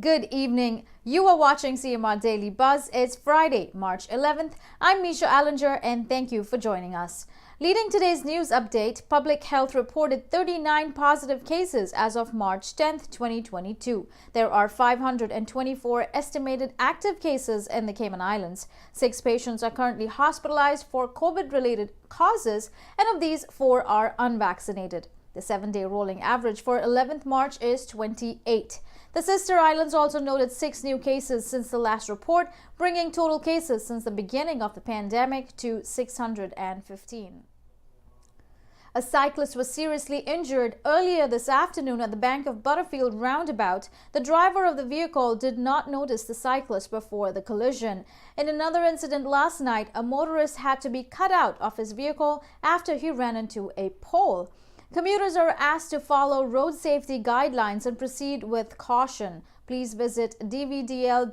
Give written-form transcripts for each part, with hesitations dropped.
Good evening. You are watching CMR Daily Buzz. It's Friday, March 11th. I'm Misha Allinger and thank you for joining us. Leading today's news update, Public Health reported 39 positive cases as of March 10th, 2022. There are 524 estimated active cases in the Cayman Islands. 6 patients are currently hospitalized for COVID-related causes, and of these, 4 are unvaccinated. The 7-day rolling average for 11th March is 28. The sister islands also noted 6 new cases since the last report, bringing total cases since the beginning of the pandemic to 615. A cyclist was seriously injured earlier this afternoon at the Bank of Butterfield roundabout. The driver of the vehicle did not notice the cyclist before the collision. In another incident last night, a motorist had to be cut out of his vehicle after he ran into a pole. Commuters are asked to follow road safety guidelines and proceed with caution. Please visit dvdl.gov.ky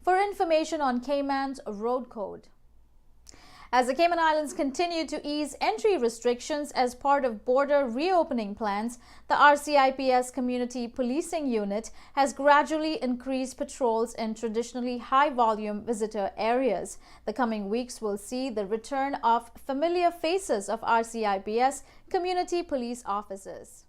for information on Cayman's road code. As the Cayman Islands continue to ease entry restrictions as part of border reopening plans, the RCIPS Community Policing Unit has gradually increased patrols in traditionally high-volume visitor areas. The coming weeks will see the return of familiar faces of RCIPS community police officers.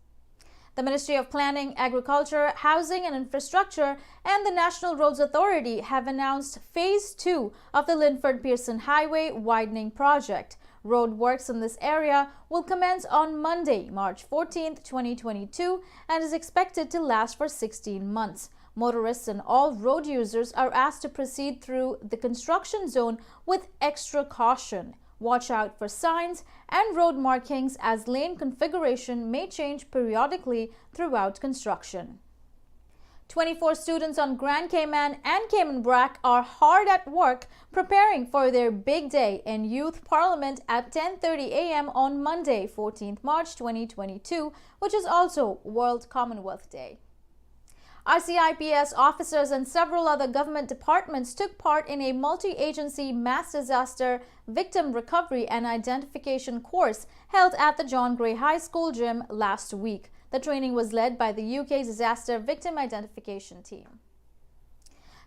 The Ministry of Planning, Agriculture, Housing and Infrastructure and the National Roads Authority have announced Phase 2 of the Linford-Pearson Highway widening project. Road works in this area will commence on Monday, March 14, 2022 and is expected to last for 16 months. Motorists and all road users are asked to proceed through the construction zone with extra caution. Watch out for signs and road markings as lane configuration may change periodically throughout construction. 24 students on Grand Cayman and Cayman Brac are hard at work preparing for their big day in Youth Parliament at 10:30 a.m. on Monday, 14th March 2022, which is also World Commonwealth Day. RCIPS officers and several other government departments took part in a multi-agency mass disaster victim recovery and identification course held at the John Gray High School gym last week. The training was led by the UK's Disaster Victim Identification Team.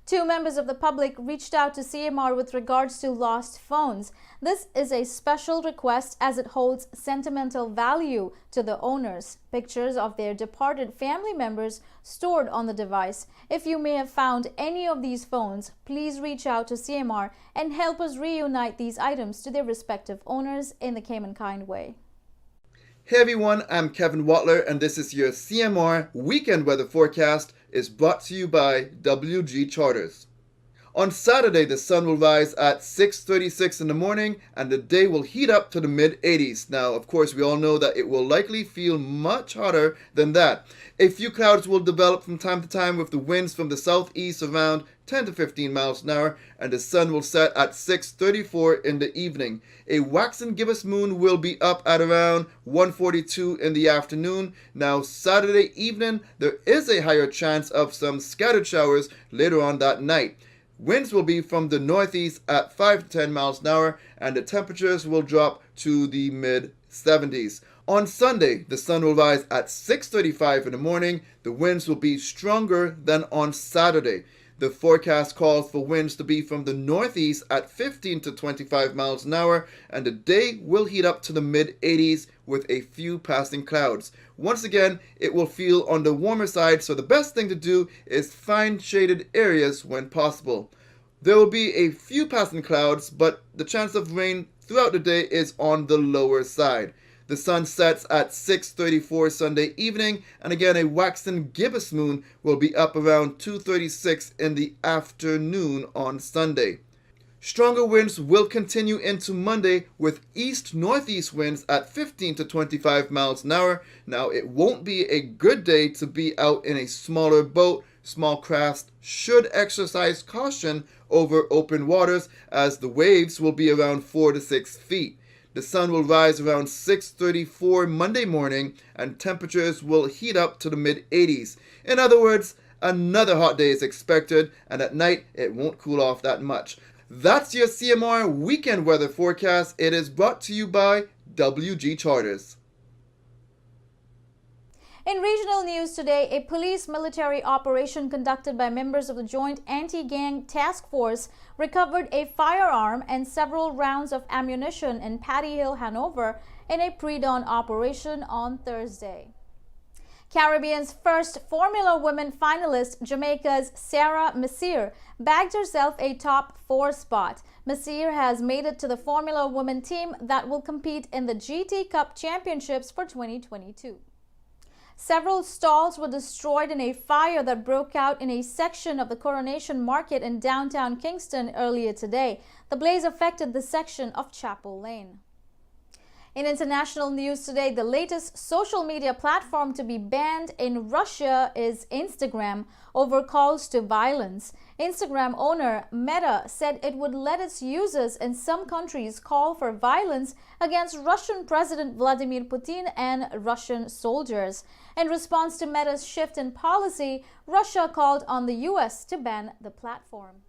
2 members of the public reached out to CMR with regards to lost phones. This is a special request as it holds sentimental value to the owners. Pictures of their departed family members stored on the device. If you may have found any of these phones, please reach out to CMR and help us reunite these items to their respective owners in the Cayman kind way. Hey everyone, I'm Kevin Watler and this is your CMR Weekend Weather Forecast is brought to you by WG Charters. On Saturday, the sun will rise at 6:36 in the morning and the day will heat up to the mid-80s. Now, of course, we all know that it will likely feel much hotter than that. A few clouds will develop from time to time with the winds from the southeast around 10 to 15 miles an hour, and the sun will set at 6:34 in the evening. A waxing gibbous moon will be up at around 1:42 in the afternoon. Now, Saturday evening, there is a higher chance of some scattered showers later on that night. Winds will be from the northeast at 5 to 10 miles an hour, and the temperatures will drop to the mid-70s. On Sunday, the sun will rise at 6:35 in the morning. The winds will be stronger than on Saturday. The forecast calls for winds to be from the northeast at 15 to 25 miles an hour, and the day will heat up to the mid-80s with a few passing clouds. Once again, it will feel on the warmer side, so the best thing to do is find shaded areas when possible. There will be a few passing clouds, but the chance of rain throughout the day is on the lower side. The sun sets at 6:34 Sunday evening, and again a waxing gibbous moon will be up around 2:36 in the afternoon on Sunday. Stronger winds will continue into Monday with east-northeast winds at 15 to 25 miles an hour. Now, it won't be a good day to be out in a smaller boat. Small crafts should exercise caution over open waters as the waves will be around 4 to 6 feet. The sun will rise around 6:34 Monday morning and temperatures will heat up to the mid-80s. In other words, another hot day is expected and at night it won't cool off that much. That's your CMR Weekend Weather Forecast. It is brought to you by WG Charters. In regional news today, a police-military operation conducted by members of the Joint Anti-Gang Task Force recovered a firearm and several rounds of ammunition in Patty Hill, Hanover, in a pre-dawn operation on Thursday. Caribbean's first Formula Women finalist, Jamaica's Sarah Messier, bagged herself a top 4 spot. Messier has made it to the Formula Women team that will compete in the GT Cup Championships for 2022. Several stalls were destroyed in a fire that broke out in a section of the Coronation Market in downtown Kingston earlier today. The blaze affected the section of Chapel Lane. In international news today, the latest social media platform to be banned in Russia is Instagram over calls to violence. Instagram owner Meta said it would let its users in some countries call for violence against Russian President Vladimir Putin and Russian soldiers. In response to Meta's shift in policy, Russia called on the U.S. to ban the platform.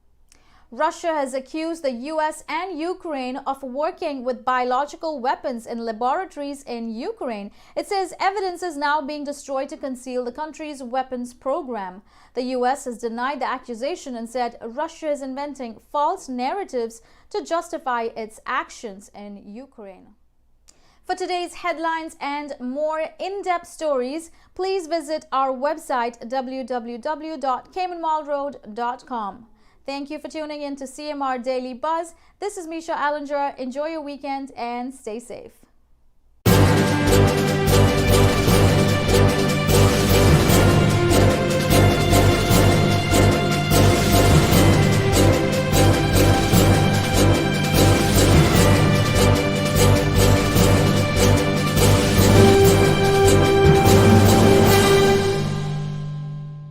Russia has accused the U.S. and Ukraine of working with biological weapons in laboratories in Ukraine. It says evidence is now being destroyed to conceal the country's weapons program. The U.S. has denied the accusation and said Russia is inventing false narratives to justify its actions in Ukraine. For today's headlines and more in-depth stories, please visit our website www.caymanmallroad.com. Thank you for tuning in to CMR Daily Buzz. This is Misha Allinger. Enjoy your weekend and stay safe.